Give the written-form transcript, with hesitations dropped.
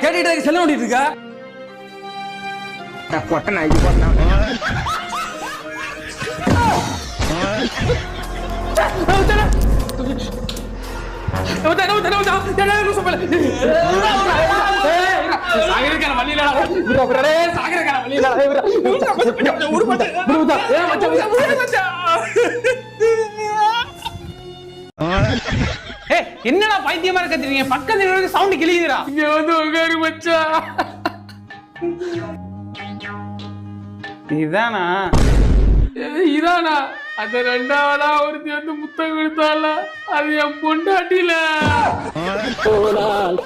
கேட்டுட்டு செல்ல ஓடிட்டு இருக்கா என்னடா பைத்தியமா இருக்க பக்கத்துல சவுண்ட் கிளியுதுடா இங்க வந்து உட்காரு மச்சான் இதானா அந்த ரெண்டாவதா ஒருத்தி வந்து முத்தம் கொடுத்தால அது என் பொண்டாட்டில